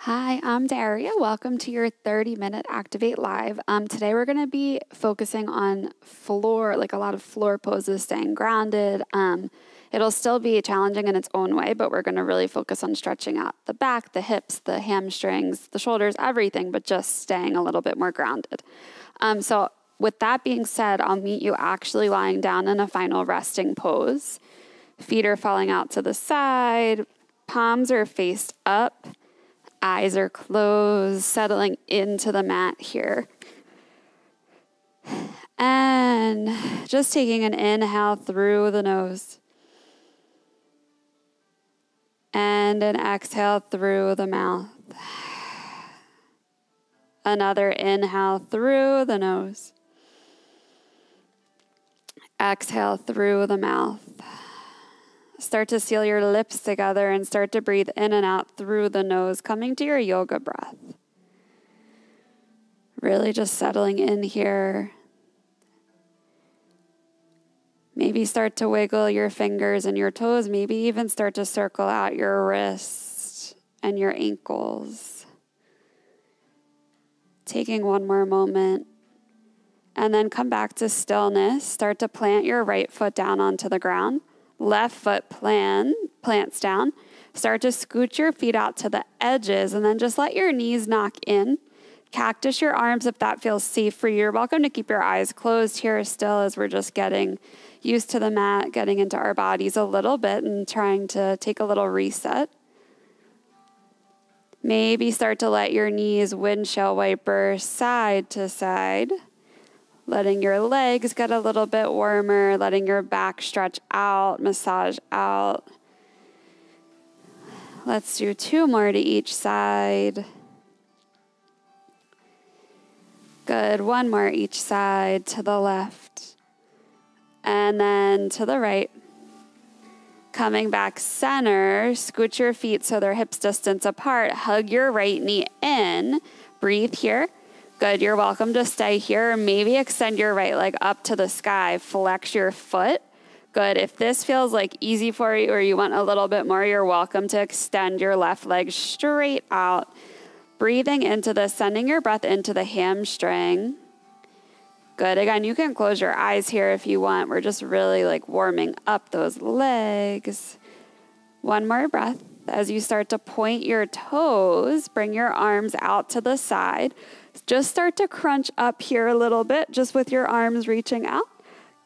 Hi, I'm Daria. Welcome to your 30-minute Activate Live. Today we're going to be focusing on floor, like a lot of floor poses, staying grounded. It'll still be challenging in its own way, but we're going to really focus on stretching out the back, the hips, the hamstrings, the shoulders, everything, but just staying a little bit more grounded. So with that being said, I'll meet you actually lying down in a final resting pose. Feet are falling out to the side, palms are faced up. Eyes are closed, settling into the mat here. And just taking an inhale through the nose. And an exhale through the mouth. Another inhale through the nose. Exhale through the mouth. Start to seal your lips together and start to breathe in and out through the nose, coming to your yoga breath. Really just settling in here. Maybe start to wiggle your fingers and your toes. Maybe even start to circle out your wrists and your ankles. Taking one more moment. And then come back to stillness. Start to plant your right foot down onto the ground. Left foot plants down. Start to scooch your feet out to the edges and then just let your knees knock in. Cactus your arms if that feels safe for you. You're welcome to keep your eyes closed here still as we're just getting used to the mat, getting into our bodies a little bit and trying to take a little reset. Maybe start to let your knees windshield wiper side to side. Letting your legs get a little bit warmer, letting your back stretch out, massage out. Let's do 2 more to each side. Good, 1 more each side to the left. And then to the right. Coming back center, scoot your feet so they're hips distance apart. Hug your right knee in. Breathe here. Good, you're welcome to stay here. Maybe extend your right leg up to the sky. Flex your foot. Good, if this feels like easy for you or you want a little bit more, you're welcome to extend your left leg straight out. Breathing into this, sending your breath into the hamstring. Good, again, you can close your eyes here if you want. We're just really like warming up those legs. 1 more breath. As you start to point your toes, bring your arms out to the side. Just start to crunch up here a little bit, just with your arms reaching out.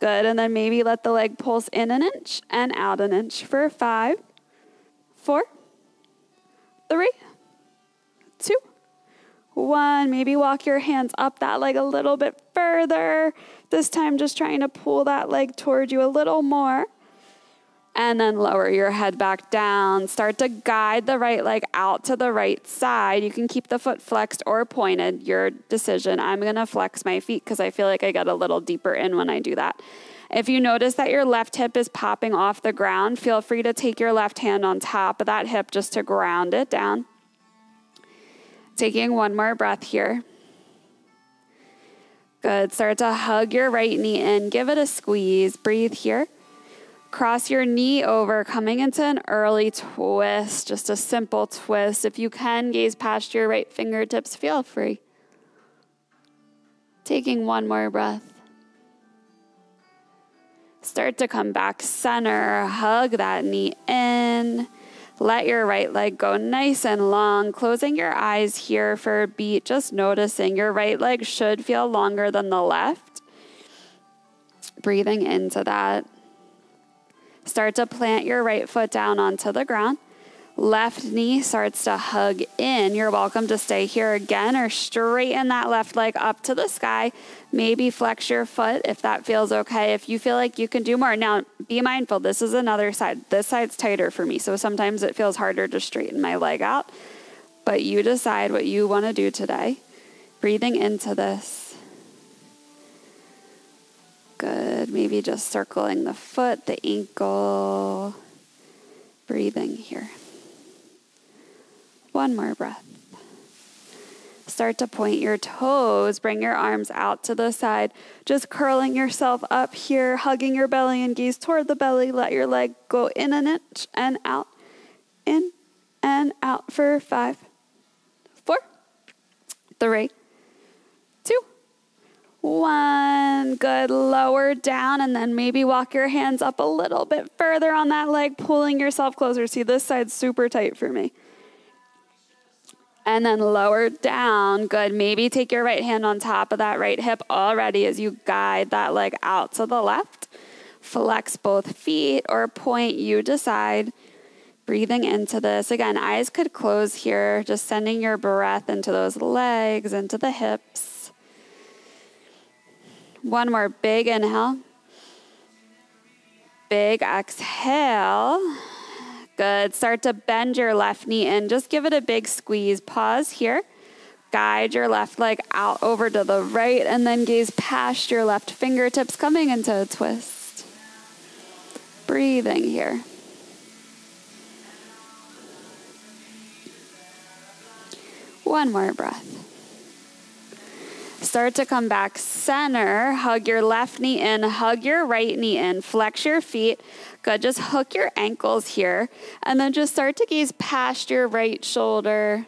Good, and then maybe let the leg pulse in an inch and out an inch for 5, 4, 3, 2, 1. Maybe walk your hands up that leg a little bit further. This time just trying to pull that leg toward you a little more. And then lower your head back down. Start to guide the right leg out to the right side. You can keep the foot flexed or pointed, your decision. I'm gonna flex my feet because I feel like I get a little deeper in when I do that. If you notice that your left hip is popping off the ground, feel free to take your left hand on top of that hip just to ground it down. Taking 1 more breath here. Good, start to hug your right knee in. Give it a squeeze, breathe here. Cross your knee over, coming into an early twist, just a simple twist. If you can, gaze past your right fingertips, feel free. Taking 1 more breath. Start to come back center, hug that knee in. Let your right leg go nice and long, closing your eyes here for a beat, just noticing your right leg should feel longer than the left. Breathing into that. Start to plant your right foot down onto the ground. Left knee starts to hug in. You're welcome to stay here again or straighten that left leg up to the sky. Maybe flex your foot if that feels okay. If you feel like you can do more. Now, be mindful, this is another side. This side's tighter for me, so sometimes it feels harder to straighten my leg out. But you decide what you want to do today. Breathing into this. Good, maybe just circling the foot, the ankle, breathing here. 1 more breath. Start to point your toes, bring your arms out to the side, just curling yourself up here, hugging your belly and gaze toward the belly. Let your leg go in an inch and out, in and out for 5, 3, 2, 1. Good. Lower down and then maybe walk your hands up a little bit further on that leg, pulling yourself closer. See, this side's super tight for me. And then lower down. Good. Maybe take your right hand on top of that right hip already as you guide that leg out to the left. Flex both feet or point, you decide. Breathing into this. Again, eyes could close here, just sending your breath into those legs, into the hips. One more big inhale. Big exhale. Good. Start to bend your left knee in. Just give it a big squeeze. Pause here. Guide your left leg out over to the right and then gaze past your left fingertips, coming into a twist. Breathing here. One more breath. Start to come back center. Hug your left knee in. Hug your right knee in. Flex your feet. Good. Just hook your ankles here. And then just start to gaze past your right shoulder.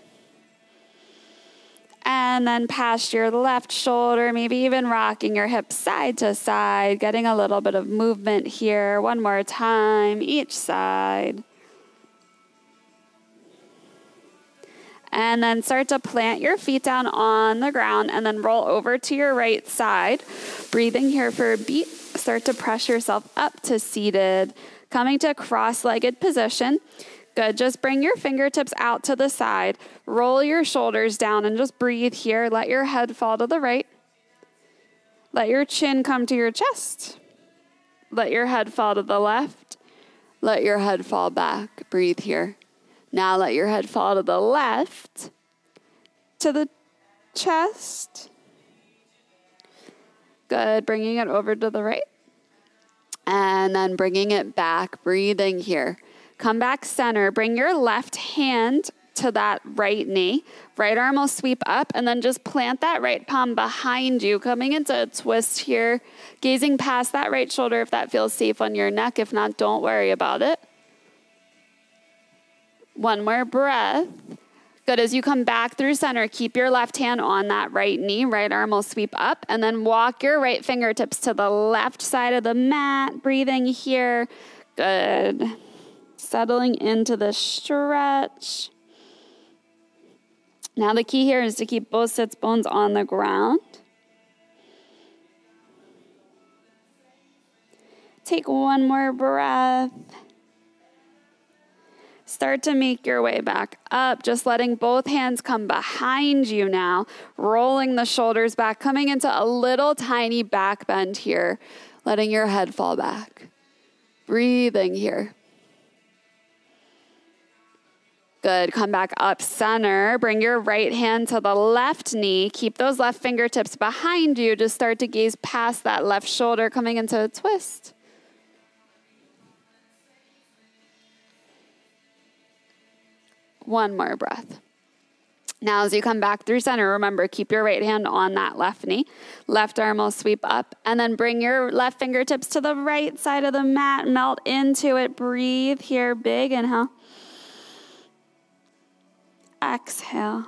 And then past your left shoulder. Maybe even rocking your hips side to side. Getting a little bit of movement here. One more time. Each side. And then start to plant your feet down on the ground and then roll over to your right side. Breathing here for a beat. Start to press yourself up to seated. Coming to cross-legged position. Good. Just bring your fingertips out to the side. Roll your shoulders down and just breathe here. Let your head fall to the right. Let your chin come to your chest. Let your head fall to the left. Let your head fall back. Breathe here. Now let your head fall to the left, to the chest. Good. Bringing it over to the right. And then bringing it back, breathing here. Come back center. Bring your left hand to that right knee. Right arm will sweep up and then just plant that right palm behind you, coming into a twist here. Gazing past that right shoulder if that feels safe on your neck. If not, don't worry about it. One more breath. Good. As you come back through center, keep your left hand on that right knee. Right arm will sweep up and then walk your right fingertips to the left side of the mat. Breathing here. Good. Settling into the stretch. Now the key here is to keep both sits bones on the ground. Take one more breath. Start to make your way back up, just letting both hands come behind you now, rolling the shoulders back, coming into a little tiny back bend here, letting your head fall back. Breathing here. Good. Come back up center. Bring your right hand to the left knee. Keep those left fingertips behind you. Just start to gaze past that left shoulder, coming into a twist. One more breath. Now as you come back through center, remember, keep your right hand on that left knee. Left arm will sweep up and then bring your left fingertips to the right side of the mat. Melt into it. Breathe here. Big inhale. Exhale.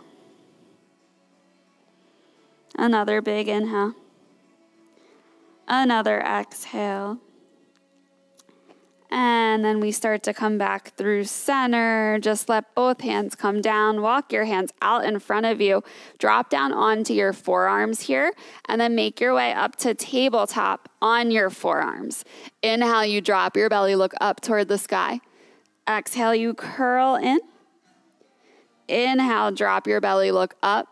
Another big inhale. Another exhale. And then we start to come back through center. Just let both hands come down. Walk your hands out in front of you. Drop down onto your forearms here. And then make your way up to tabletop on your forearms. Inhale, you drop your belly, look up toward the sky. Exhale, you curl in. Inhale, drop your belly, look up.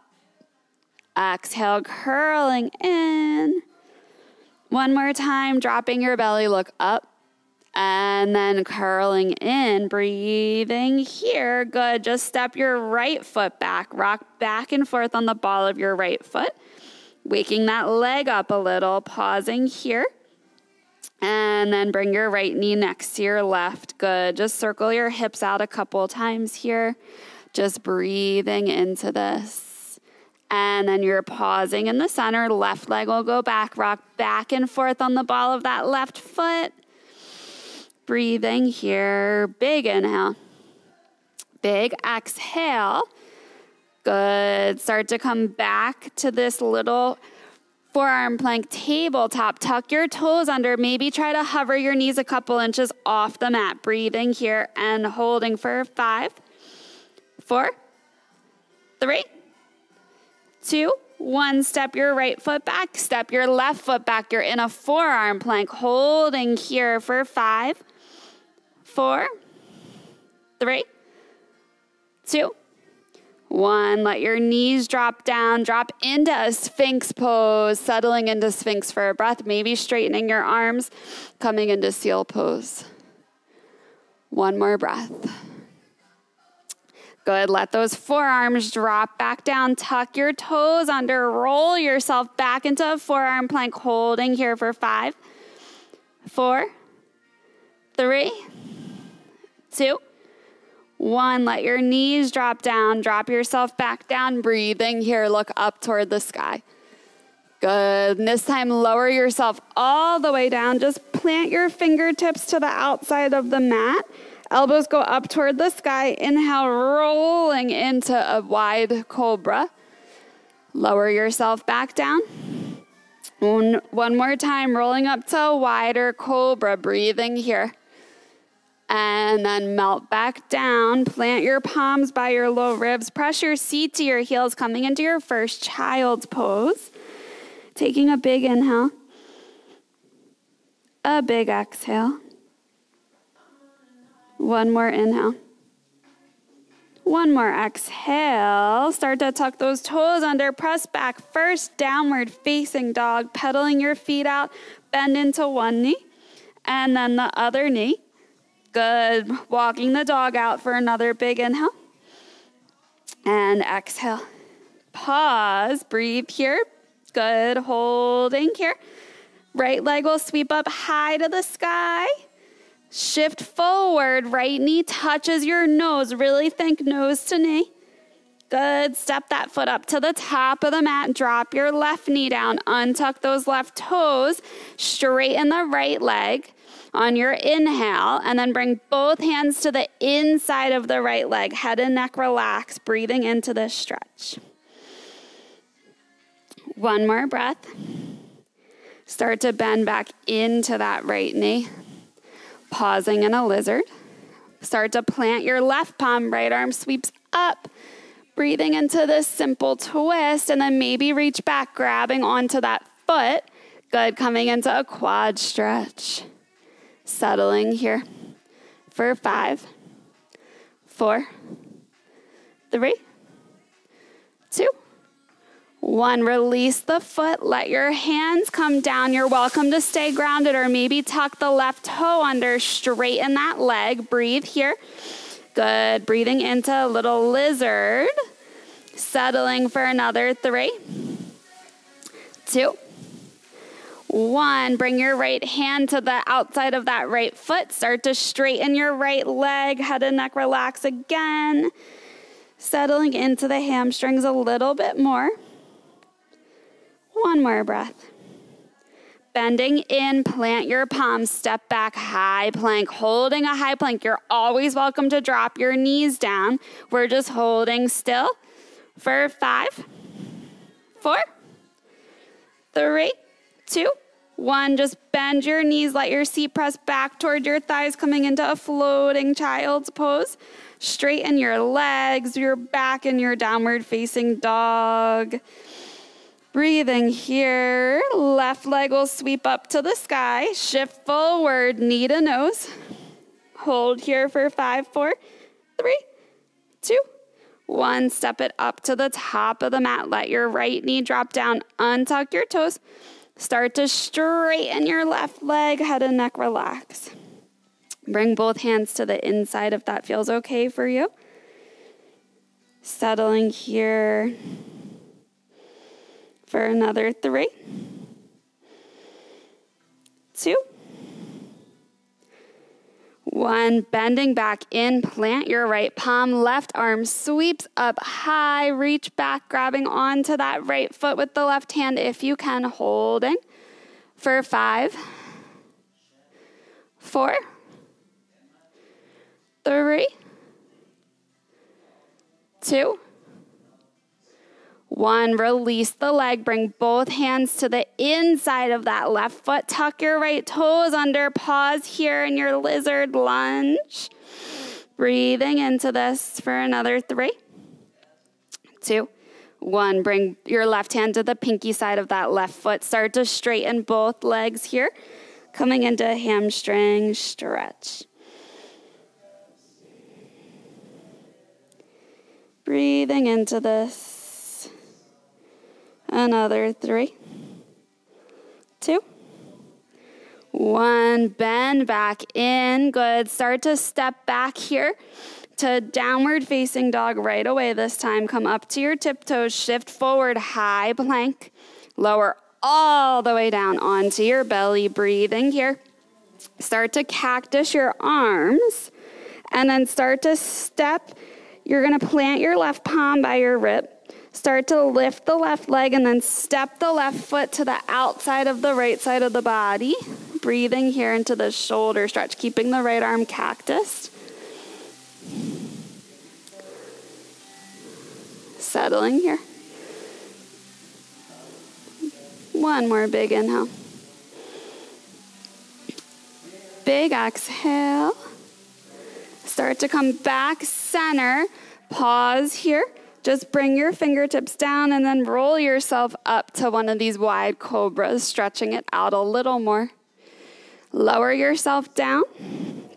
Exhale, curling in. One more time, dropping your belly, look up. And then curling in, breathing here. Good. Just step your right foot back. Rock back and forth on the ball of your right foot. Waking that leg up a little. Pausing here. And then bring your right knee next to your left. Good. Just circle your hips out a couple times here. Just breathing into this. And then you're pausing in the center. Left leg will go back. Rock back and forth on the ball of that left foot. Breathing here. Big inhale. Big exhale. Good. Start to come back to this little forearm plank tabletop. Tuck your toes under. Maybe try to hover your knees a couple inches off the mat. Breathing here and holding for 5, 4, 3, 2, 1. Step your right foot back. Step your left foot back. You're in a forearm plank. Holding here for 5, 4, 3, 2, 1. Let your knees drop down. Drop into a Sphinx pose. Settling into Sphinx for a breath. Maybe straightening your arms. Coming into seal pose. One more breath. Good. Let those forearms drop back down. Tuck your toes under. Roll yourself back into a forearm plank. Holding here for 5, 4, 3, 2, 1. Let your knees drop down. Drop yourself back down. Breathing here. Look up toward the sky. Good. And this time, lower yourself all the way down. Just plant your fingertips to the outside of the mat. Elbows go up toward the sky. Inhale, rolling into a wide cobra. Lower yourself back down. One more time, rolling up to a wider cobra. Breathing here. And then melt back down. Plant your palms by your low ribs. Press your seat to your heels, coming into your first child's pose. Taking a big inhale. A big exhale. One more inhale. One more exhale. Start to tuck those toes under. Press back. First downward facing dog. Pedaling your feet out. Bend into one knee. And then the other knee. Good. Walking the dog out for another big inhale. And exhale. Pause. Breathe here. Good. Holding here. Right leg will sweep up high to the sky. Shift forward. Right knee touches your nose. Really think nose to knee. Good. Step that foot up to the top of the mat. Drop your left knee down. Untuck those left toes. Straighten the right leg on your inhale, and then bring both hands to the inside of the right leg. Head and neck relax, breathing into this stretch. One more breath. Start to bend back into that right knee. Pausing in a lizard. Start to plant your left palm, right arm sweeps up. Breathing into this simple twist, and then maybe reach back, grabbing onto that foot. Good, coming into a quad stretch. Settling here for 5, 4, 3, 2, 1. Release the foot. Let your hands come down. You're welcome to stay grounded or maybe tuck the left toe under. Straighten that leg. Breathe here. Good. Breathing into a little lizard. Settling for another 3, 2, 1. Bring your right hand to the outside of that right foot. Start to straighten your right leg. Head and neck relax again. Settling into the hamstrings a little bit more. One more breath. Bending in, plant your palms, step back, high plank. Holding a high plank. You're always welcome to drop your knees down. We're just holding still for 5, 4, 3, 2, 1. Just bend your knees. Let your seat press back toward your thighs, coming into a floating child's pose. Straighten your legs, your back in your downward facing dog. Breathing here. Left leg will sweep up to the sky. Shift forward, knee to nose. Hold here for 5, 4, 3, 2, 1. Step it up to the top of the mat. Let your right knee drop down. Untuck your toes. Start to straighten your left leg. Head and neck relax. Bring both hands to the inside if that feels okay for you. Settling here for another 3, 2, 1. Bending back in, plant your right palm, left arm sweeps up high, reach back, grabbing onto that right foot with the left hand if you can, holding for 5, 4, 3, 2, 1, release the leg. Bring both hands to the inside of that left foot. Tuck your right toes under. Pause here in your lizard lunge. Breathing into this for another 3, 2, 1. Bring your left hand to the pinky side of that left foot. Start to straighten both legs here. Coming into a hamstring stretch. Breathing into this. Another 3, 2, 1. Bend back in. Good. Start to step back here to downward facing dog right away this time. Come up to your tiptoes. Shift forward. High plank. Lower all the way down onto your belly. Breathing here. Start to cactus your arms. And then start to step. You're going to plant your left palm by your rib. Start to lift the left leg and then step the left foot to the outside of the right side of the body. Breathing here into the shoulder stretch, keeping the right arm cactused. Settling here. 1 more big inhale. Big exhale. Start to come back center. Pause here. Just bring your fingertips down and then roll yourself up to one of these wide cobras, stretching it out a little more. Lower yourself down.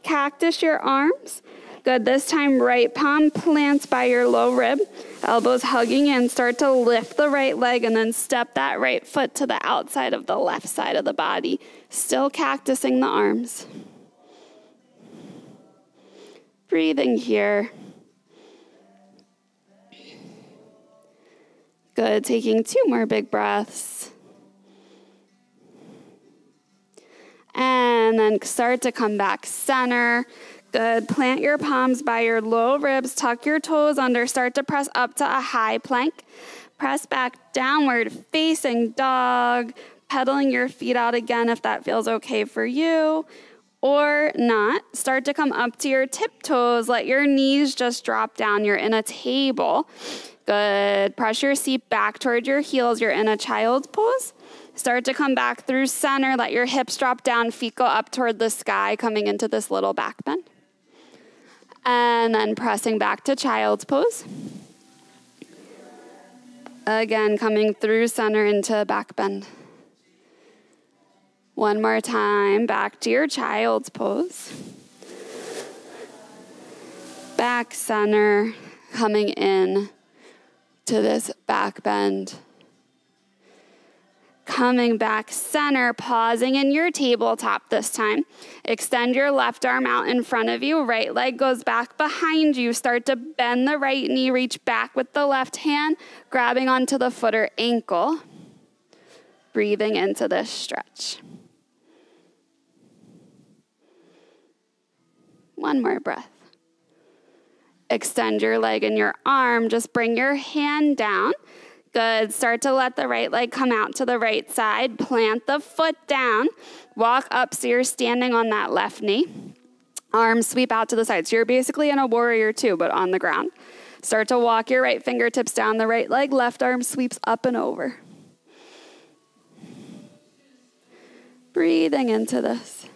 Cactus your arms. Good. This time, right palm plants by your low rib. Elbows hugging in. Start to lift the right leg and then step that right foot to the outside of the left side of the body. Still cactusing the arms. Breathing here. Good. Taking 2 more big breaths. And then start to come back center. Good. Plant your palms by your low ribs. Tuck your toes under. Start to press up to a high plank. Press back downward facing dog. Pedaling your feet out again if that feels okay for you. Or not. Start to come up to your tiptoes. Let your knees just drop down. You're in a table. Good. Press your seat back toward your heels. You're in a child's pose. Start to come back through center. Let your hips drop down. Feet go up toward the sky, coming into this little back bend. And then pressing back to child's pose. Again, coming through center into back bend. 1 more time. Back to your child's pose. Back center. Coming in to this back bend. Coming back center, pausing in your tabletop this time. Extend your left arm out in front of you. Right leg goes back behind you. Start to bend the right knee. Reach back with the left hand, grabbing onto the foot or ankle. Breathing into this stretch. 1 more breath. Extend your leg and your arm. Just bring your hand down. Good. Start to let the right leg come out to the right side. Plant the foot down. Walk up so you're standing on that left knee. Arms sweep out to the side. So you're basically in a warrior 2, but on the ground. Start to walk your right fingertips down the right leg. Left arm sweeps up and over. Breathing into this.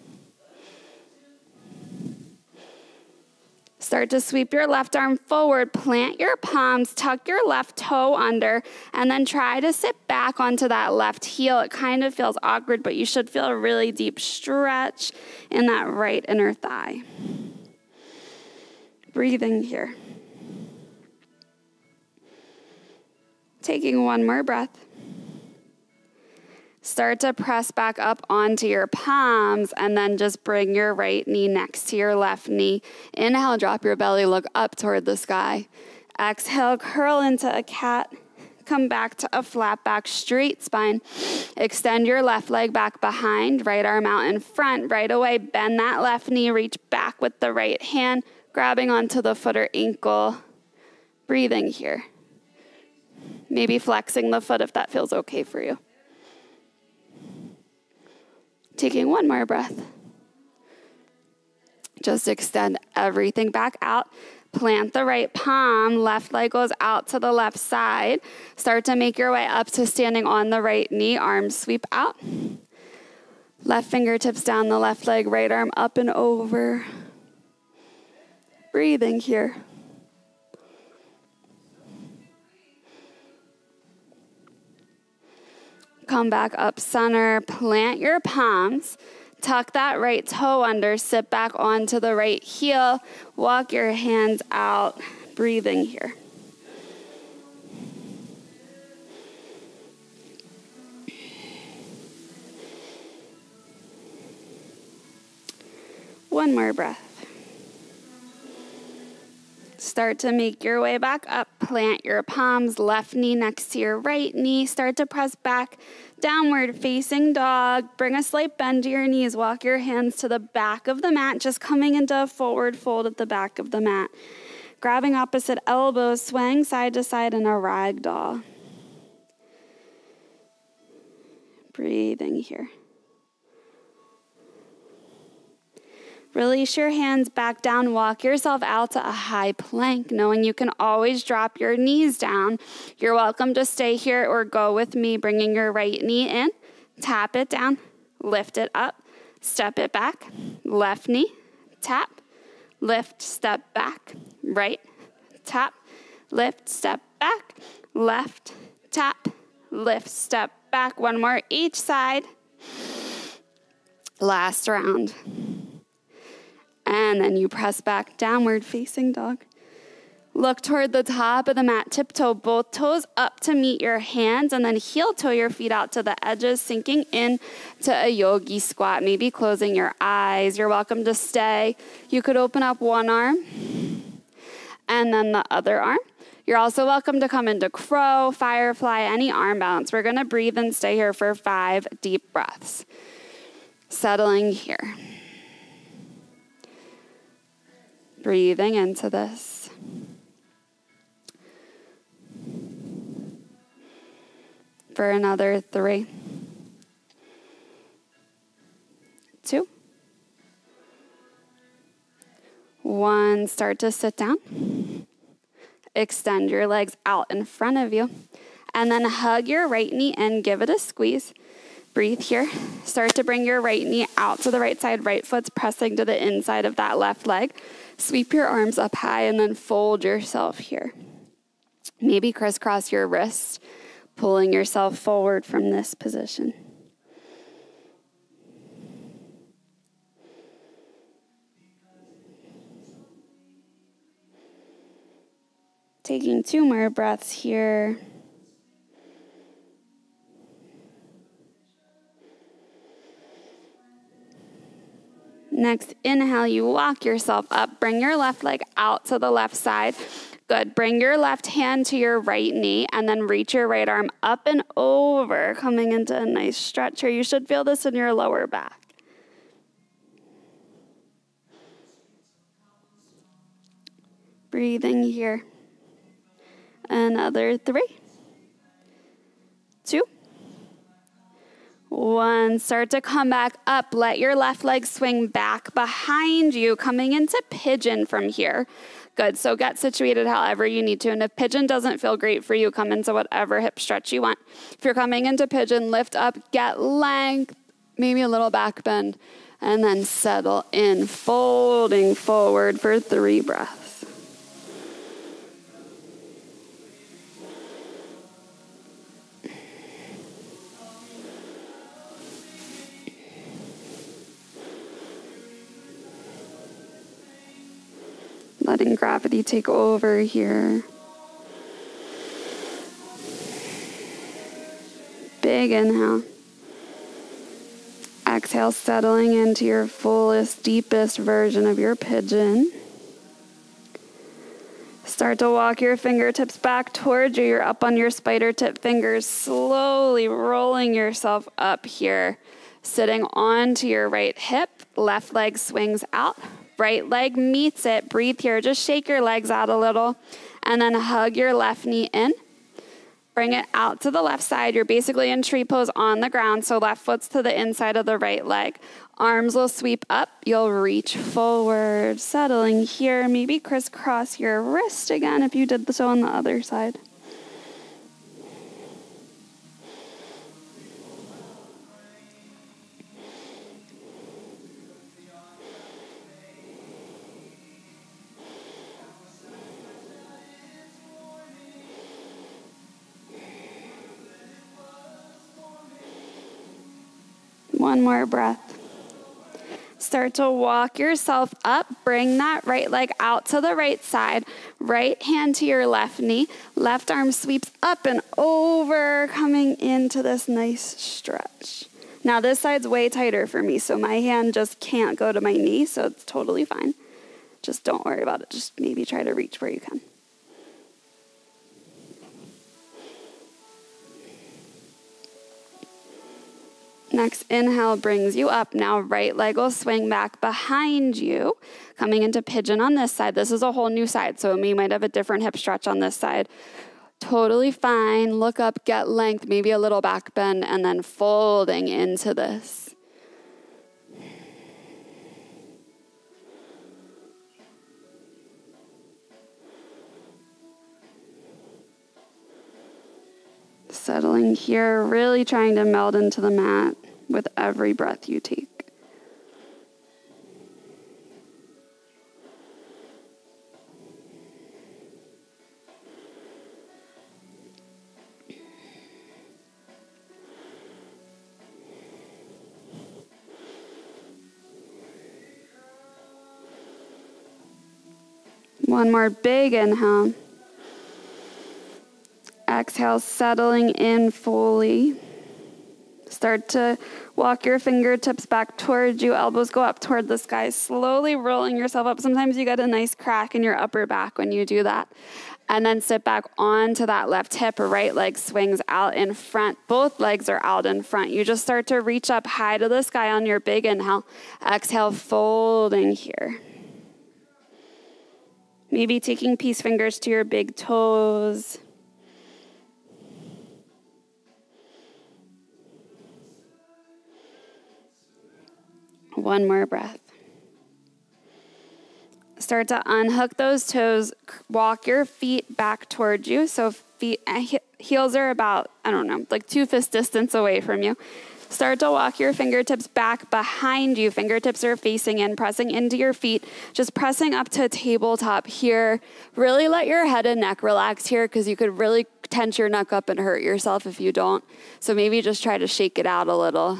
Start to sweep your left arm forward, plant your palms, tuck your left toe under, and then try to sit back onto that left heel. It kind of feels awkward, but you should feel a really deep stretch in that right inner thigh. Breathing here. Taking 1 more breath. Start to press back up onto your palms and then just bring your right knee next to your left knee. Inhale, drop your belly, look up toward the sky. Exhale, curl into a cat. Come back to a flat back, straight spine. Extend your left leg back behind, right arm out in front. Right away, bend that left knee, reach back with the right hand, grabbing onto the foot or ankle. Breathing here. Maybe flexing the foot if that feels okay for you. Taking 1 more breath. Just extend everything back out. Plant the right palm, left leg goes out to the left side. Start to make your way up to standing on the right knee, arms sweep out. Left fingertips down the left leg, right arm up and over. Breathing here. Come back up center, plant your palms. Tuck that right toe under, sit back onto the right heel, walk your hands out, breathing here. One more breath. Start to make your way back up. Plant your palms, left knee next to your right knee. Start to press back, downward facing dog. Bring a slight bend to your knees. Walk your hands to the back of the mat, just coming into a forward fold at the back of the mat. Grabbing opposite elbows, swaying side to side in a ragdoll. Breathing here. Release your hands back down. Walk yourself out to a high plank, knowing you can always drop your knees down. You're welcome to stay here or go with me, bringing your right knee in. Tap it down. Lift it up. Step it back. Left knee. Tap. Lift. Step back. Right. Tap. Lift. Step back. Left. Tap. Lift. Step back. One more each side. Last round. And then you press back, downward facing dog. Look toward the top of the mat, tiptoe both toes up to meet your hands, and then heel toe your feet out to the edges, sinking in to a yogi squat, maybe closing your eyes. You're welcome to stay. You could open up one arm and then the other arm. You're also welcome to come into crow, firefly, any arm balance. We're gonna breathe and stay here for 5 deep breaths. Settling here. Breathing into this. For another 3, 2, 1. Start to sit down. Extend your legs out in front of you. And then hug your right knee and give it a squeeze. Breathe here. Start to bring your right knee out to the right side. Right foot's pressing to the inside of that left leg. Sweep your arms up high and then fold yourself here. Maybe crisscross your wrists, pulling yourself forward from this position. Taking 2 more breaths here. Next, inhale, you walk yourself up. Bring your left leg out to the left side. Good. Bring your left hand to your right knee and then reach your right arm up and over, coming into a nice stretch here. You should feel this in your lower back. Breathing here. Another 3, 2, 1. Start to come back up. Let your left leg swing back behind you, coming into pigeon from here. Good. So get situated however you need to. And if pigeon doesn't feel great for you, come into whatever hip stretch you want. If you're coming into pigeon, lift up, get length, maybe a little back bend, and then settle in, folding forward for 3 breaths. Letting gravity take over here. Big inhale. Exhale, settling into your fullest, deepest version of your pigeon. Start to walk your fingertips back towards you. You're up on your spider tip fingers, slowly rolling yourself up here. Sitting onto your right hip, left leg swings out. Right leg meets it. Breathe here. Just shake your legs out a little. And then hug your left knee in. Bring it out to the left side. You're basically in tree pose on the ground, so left foot's to the inside of the right leg. Arms will sweep up. You'll reach forward, settling here. Maybe crisscross your wrist again if you did so on the other side. One more breath. Start to walk yourself up. Bring that right leg out to the right side. Right hand to your left knee. Left arm sweeps up and over, coming into this nice stretch. Now this side's way tighter for me, so my hand just can't go to my knee, so it's totally fine. Just don't worry about it. Just maybe try to reach where you can. Next inhale brings you up. Now right leg will swing back behind you, coming into pigeon on this side. This is a whole new side, so you might have a different hip stretch on this side. Totally fine. Look up, get length, maybe a little back bend, and then folding into this. Settling here, really trying to meld into the mat with every breath you take. One more big inhale. Exhale, settling in fully. Start to walk your fingertips back towards you. Elbows go up toward the sky, slowly rolling yourself up. Sometimes you get a nice crack in your upper back when you do that. And then sit back onto that left hip. Right leg swings out in front. Both legs are out in front. You just start to reach up high to the sky on your big inhale. Exhale, folding here. Maybe taking peace fingers to your big toes. One more breath. Start to unhook those toes. Walk your feet back towards you. So heels are about, like 2 fist distance away from you. Start to walk your fingertips back behind you. Fingertips are facing in, pressing into your feet. Just pressing up to tabletop here. Really let your head and neck relax here because you could really tense your neck up and hurt yourself if you don't. So maybe just try to shake it out a little.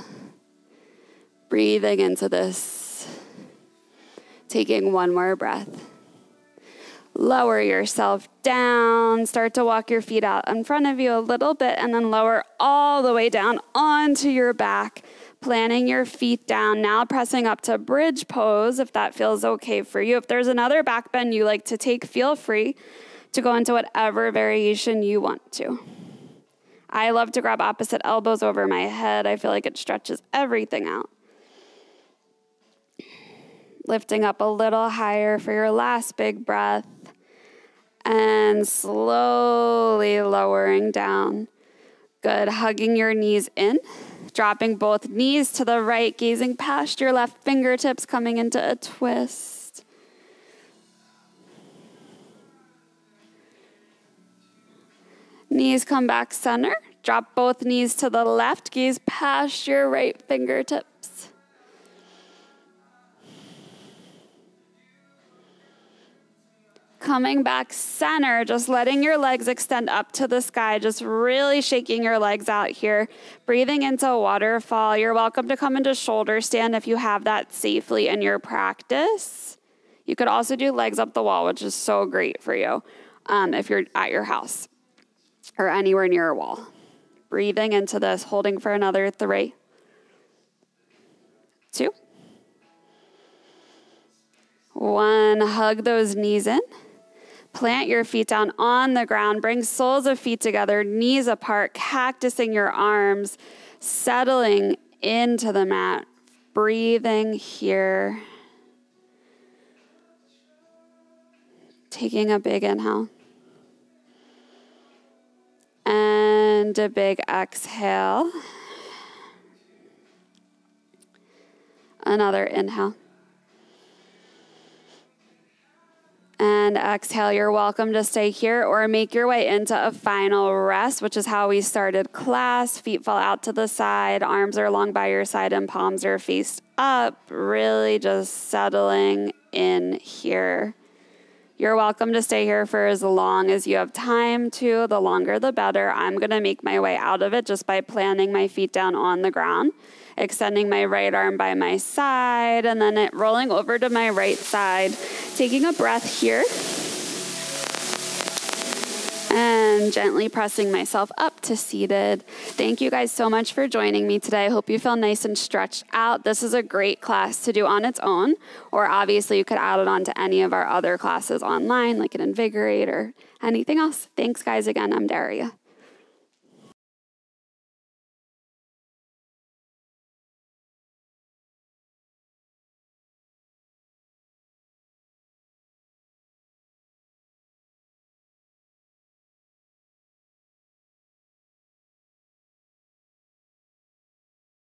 Breathing into this. Taking one more breath. Lower yourself down. Start to walk your feet out in front of you a little bit and then lower all the way down onto your back. Planting your feet down. Now pressing up to bridge pose if that feels okay for you. If there's another back bend you like to take, feel free to go into whatever variation you want to. I love to grab opposite elbows over my head. I feel like it stretches everything out. Lifting up a little higher for your last big breath. And slowly lowering down. Good. Hugging your knees in. Dropping both knees to the right, gazing past your left fingertips, coming into a twist. Knees come back center. Drop both knees to the left, gaze past your right fingertips. Coming back center, just letting your legs extend up to the sky, just really shaking your legs out here. Breathing into a waterfall. You're welcome to come into shoulder stand if you have that safely in your practice. You could also do legs up the wall, which is so great for you if you're at your house or anywhere near a wall. Breathing into this, holding for another 3, 2, 1. Hug those knees in. Plant your feet down on the ground. Bring soles of feet together, knees apart, cactusing your arms, settling into the mat. Breathing here. Taking a big inhale. And And a big exhale. Another inhale. And exhale. You're welcome to stay here or make your way into a final rest, which is how we started class. Feet fall out to the side, arms are long by your side, and palms are faced up. Really just settling in here. You're welcome to stay here for as long as you have time to. The longer, the better. I'm going to make my way out of it just by planting my feet down on the ground, extending my right arm by my side, and then rolling over to my right side, taking a breath here, and gently pressing myself up to seated. Thank you guys so much for joining me today. I hope you feel nice and stretched out. This is a great class to do on its own, or obviously you could add it on to any of our other classes online, like an Invigorate or anything else. Thanks, guys. Again, I'm Daria.